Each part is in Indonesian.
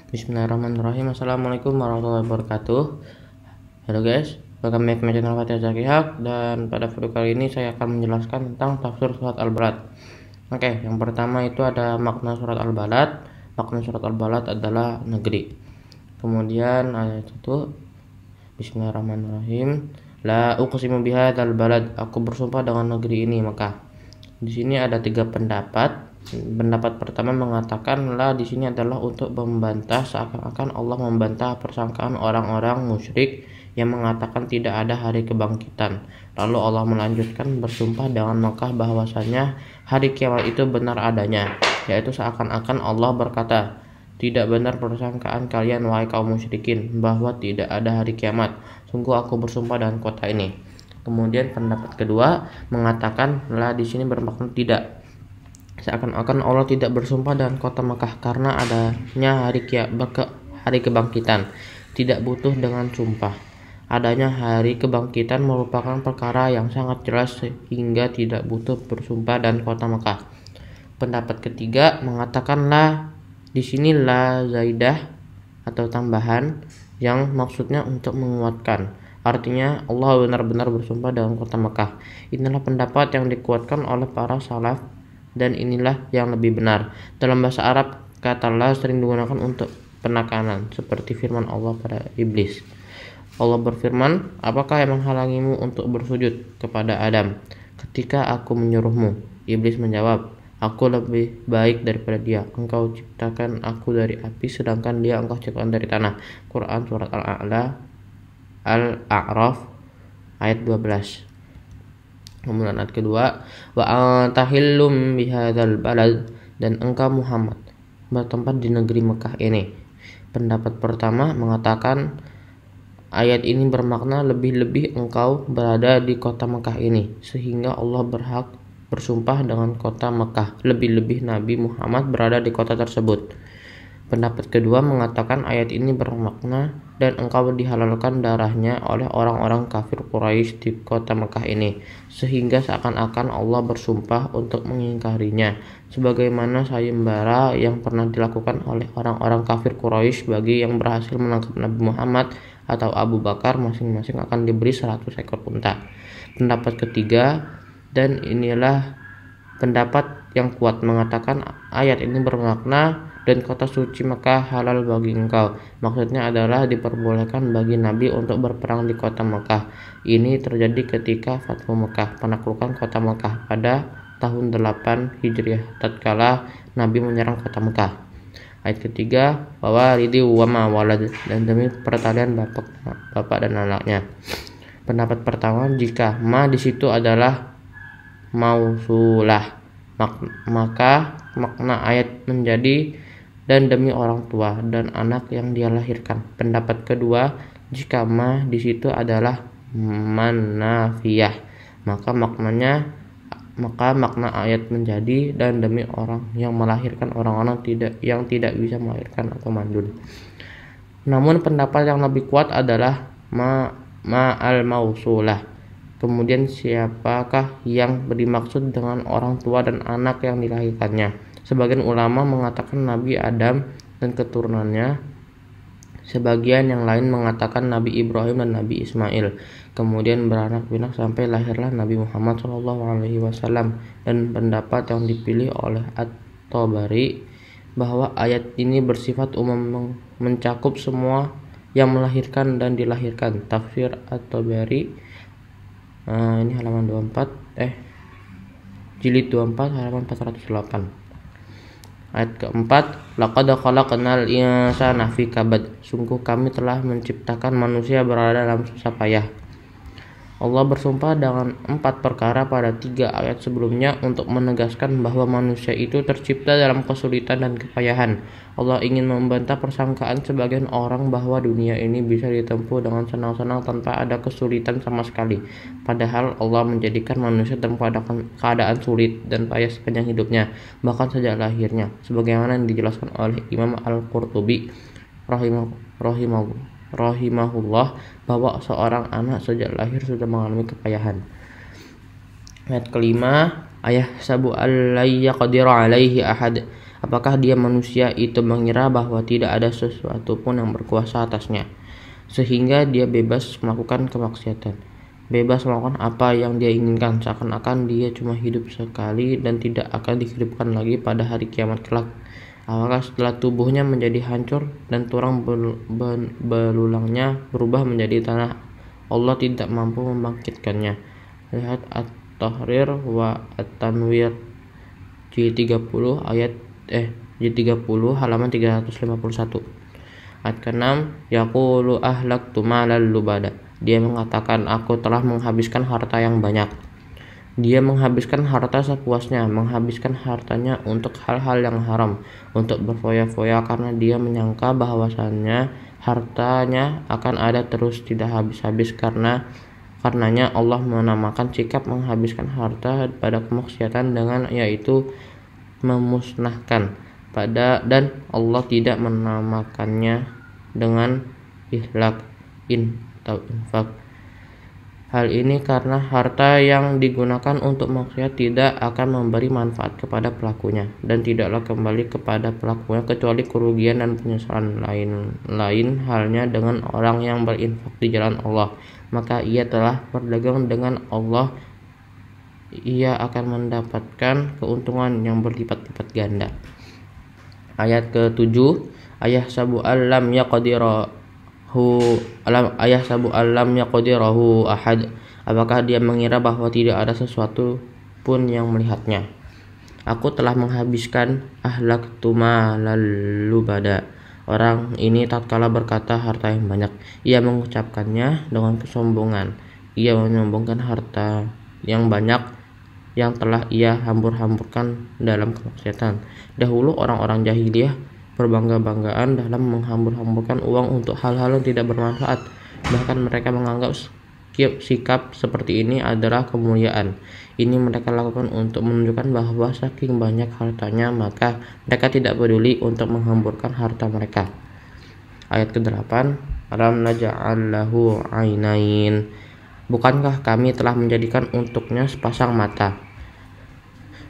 Bismillahirrahmanirrahim. Assalamualaikum warahmatullahi wabarakatuh. Halo guys, welcome back to my channel Fatih Zakihak. Dan pada video kali ini saya akan menjelaskan tentang tafsir surat Al-Balad. Oke, yang pertama itu ada makna surat Al-Balad. Makna surat Al-Balad adalah negeri. Kemudian ayat 1, Bismillahirrahmanirrahim. La uqsimu bihadzal balad, aku bersumpah dengan negeri ini Mekah. Di sini ada 3 pendapat. Pendapat pertama mengatakan la di sini adalah untuk membantah, seakan-akan Allah membantah persangkaan orang-orang musyrik yang mengatakan tidak ada hari kebangkitan. Lalu Allah melanjutkan bersumpah dengan Mekah bahwasanya hari kiamat itu benar adanya, yaitu seakan-akan Allah berkata, tidak benar persangkaan kalian wahai kaum musyrikin bahwa tidak ada hari kiamat. Sungguh aku bersumpah dengan kota ini. Kemudian pendapat kedua mengatakan la di sini bermakna tidak. Seakan-akan Allah tidak bersumpah dengan kota Mekah karena adanya hari kebangkitan. Tidak butuh dengan sumpah. Adanya hari kebangkitan merupakan perkara yang sangat jelas sehingga tidak butuh bersumpah dan kota Mekah. Pendapat ketiga mengatakan la di sini la zaidah atau tambahan yang maksudnya untuk menguatkan. Artinya Allah benar-benar bersumpah dengan kota Mekah. Inilah pendapat yang dikuatkan oleh para salaf dan inilah yang lebih benar. Dalam bahasa Arab, kata la sering digunakan untuk penekanan seperti firman Allah pada iblis. Allah berfirman, apakah yang menghalangimu untuk bersujud kepada Adam ketika aku menyuruhmu? Iblis menjawab, aku lebih baik daripada dia. Engkau ciptakan aku dari api sedangkan dia engkau ciptakan dari tanah. Quran surat Al-A'raf ayat 12. Kemudian ayat kedua, wa antahillum bihadzal balad, dan engkau Muhammad bertempat di negeri Mekah ini. Pendapat pertama mengatakan ayat ini bermakna lebih-lebih engkau berada di kota Mekah ini sehingga Allah berhak bersumpah dengan kota Mekah, lebih-lebih Nabi Muhammad berada di kota tersebut. Pendapat kedua mengatakan ayat ini bermakna dan engkau dihalalkan darahnya oleh orang-orang kafir Quraisy di kota Mekah ini, sehingga seakan-akan Allah bersumpah untuk mengingkarinya, sebagaimana sayembara yang pernah dilakukan oleh orang-orang kafir Quraisy bagi yang berhasil menangkap Nabi Muhammad atau Abu Bakar, masing-masing akan diberi 100 ekor unta. Pendapat ketiga, dan inilah pendapat yang kuat, mengatakan ayat ini bermakna dan kota suci Mekah halal bagi engkau. Maksudnya adalah diperbolehkan bagi Nabi untuk berperang di kota Mekah. Ini terjadi ketika Fathu Mekah, penaklukan kota Mekah pada tahun 8 Hijriah, tatkala Nabi menyerang kota Mekah. Ayat ketiga, bahwa walidi wa ma walad, dan demi pertalian bapak dan anaknya. Pendapat pertama, jika ma di situ adalah mausulah, maka makna ayat menjadi dan demi orang tua dan anak yang dia lahirkan. Pendapat kedua, jika ma di situ adalah manafiyah, maka makna ayat menjadi dan demi orang yang melahirkan orang-orang yang tidak bisa melahirkan atau mandul. Namun pendapat yang lebih kuat adalah ma al mausulah. Kemudian siapakah yang dimaksud dengan orang tua dan anak yang dilahirkannya? Sebagian ulama mengatakan Nabi Adam dan keturunannya. Sebagian yang lain mengatakan Nabi Ibrahim dan Nabi Ismail. Kemudian beranak pinak sampai lahirlah Nabi Muhammad SAW. Dan pendapat yang dipilih oleh At-Tabari bahwa ayat ini bersifat umum, mencakup semua yang melahirkan dan dilahirkan. Tafsir At-Tabari ini halaman 24 jilid 24 halaman 408. Ayat keempat, laqad khalaqnal insana fi kabad, sungguh kami telah menciptakan manusia berada dalam susah payah. Allah bersumpah dengan 4 perkara pada 3 ayat sebelumnya untuk menegaskan bahwa manusia itu tercipta dalam kesulitan dan kepayahan. Allah ingin membantah persangkaan sebagian orang bahwa dunia ini bisa ditempuh dengan senang-senang tanpa ada kesulitan sama sekali. Padahal Allah menjadikan manusia dalam keadaan sulit dan payah sepanjang hidupnya, bahkan sejak lahirnya, sebagaimana yang dijelaskan oleh Imam Al-Qurtubi rahimahullah bahwa seorang anak sejak lahir sudah mengalami kepayahan. Ayat kelima, ayah sabu allayya qadira alaihi ahad, Apakah dia manusia itu mengira bahwa tidak ada sesuatu pun yang berkuasa atasnya, sehingga dia bebas melakukan kemaksiatan, bebas melakukan apa yang dia inginkan, seakan-akan dia cuma hidup sekali dan tidak akan dihidupkan lagi pada hari kiamat kelak. Apakah setelah tubuhnya menjadi hancur dan tulang belulangnya berubah menjadi tanah, Allah tidak mampu membangkitkannya? Lihat At-Tahrir wa At-Tanwir J30 halaman 351. Ayat ke-6, yaqulu ahlaktu malal lubada. Dia mengatakan, aku telah menghabiskan harta yang banyak. Dia menghabiskan harta sepuasnya, menghabiskan hartanya untuk hal-hal yang haram, untuk berfoya-foya karena dia menyangka bahwasannya hartanya akan ada terus tidak habis-habis. Karenanya Allah menamakan sikap menghabiskan harta pada kemaksiatan dengan yaitu memusnahkan dan Allah tidak menamakannya dengan ihlak atau infak. Hal ini karena harta yang digunakan untuk maksiat tidak akan memberi manfaat kepada pelakunya dan tidaklah kembali kepada pelakunya kecuali kerugian dan penyesalan. Lain halnya dengan orang yang berinfak di jalan Allah, maka ia telah berdagang dengan Allah, ia akan mendapatkan keuntungan yang berlipat-lipat ganda. Ayat ke-7, ayahsabu allam yaqdirahu ahad. Apakah dia mengira bahwa tidak ada sesuatu pun yang melihatnya? Aku telah menghabiskan ahlaktu malal lubada. Orang ini tatkala berkata harta yang banyak, ia mengucapkannya dengan kesombongan. Ia menyombongkan harta yang banyak yang telah ia hambur-hamburkan dalam kemaksiatan. Dahulu orang-orang jahiliyah berbangga-banggaan dalam menghambur-hamburkan uang untuk hal-hal yang tidak bermanfaat. Bahkan mereka menganggap sikap seperti ini adalah kemuliaan. Ini mereka lakukan untuk menunjukkan bahwa saking banyak hartanya, maka mereka tidak peduli untuk menghamburkan harta mereka. Ayat ke-8, alam naj'al lahu ainain. Bukankah kami telah menjadikan untuknya sepasang mata?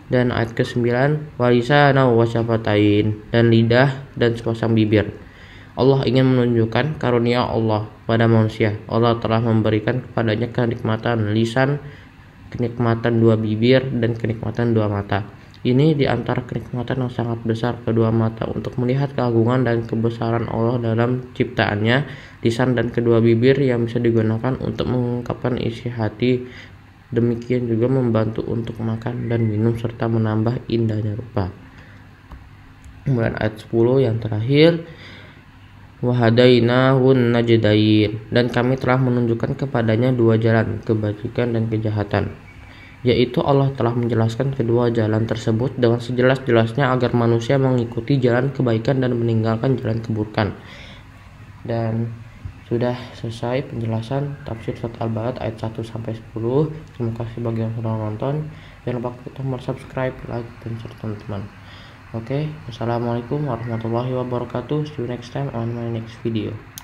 Dan ayat ke-9, walisana wa syafatain, dan lidah dan sepasang bibir. Allah ingin menunjukkan karunia Allah pada manusia. Allah telah memberikan kepadanya kenikmatan lisan, kenikmatan dua bibir, dan kenikmatan dua mata. Ini di antara kenikmatan yang sangat besar kedua mata untuk melihat keagungan dan kebesaran Allah dalam ciptaannya, lisan dan kedua bibir yang bisa digunakan untuk mengungkapkan isi hati. Demikian juga membantu untuk makan dan minum serta menambah indahnya rupa. Kemudian ayat 10 yang terakhir, wahadainahun najdain, dan kami telah menunjukkan kepadanya dua jalan, kebajikan dan kejahatan. Yaitu Allah telah menjelaskan kedua jalan tersebut dengan sejelas-jelasnya agar manusia mengikuti jalan kebaikan dan meninggalkan jalan keburukan. Dan sudah selesai penjelasan tafsir surat Al-Balad ayat 1-10. Terima kasih bagi yang sudah menonton. Jangan lupa klik tombol subscribe, like, dan share teman-teman. Oke, wassalamualaikum warahmatullahi wabarakatuh. See you next time on my next video.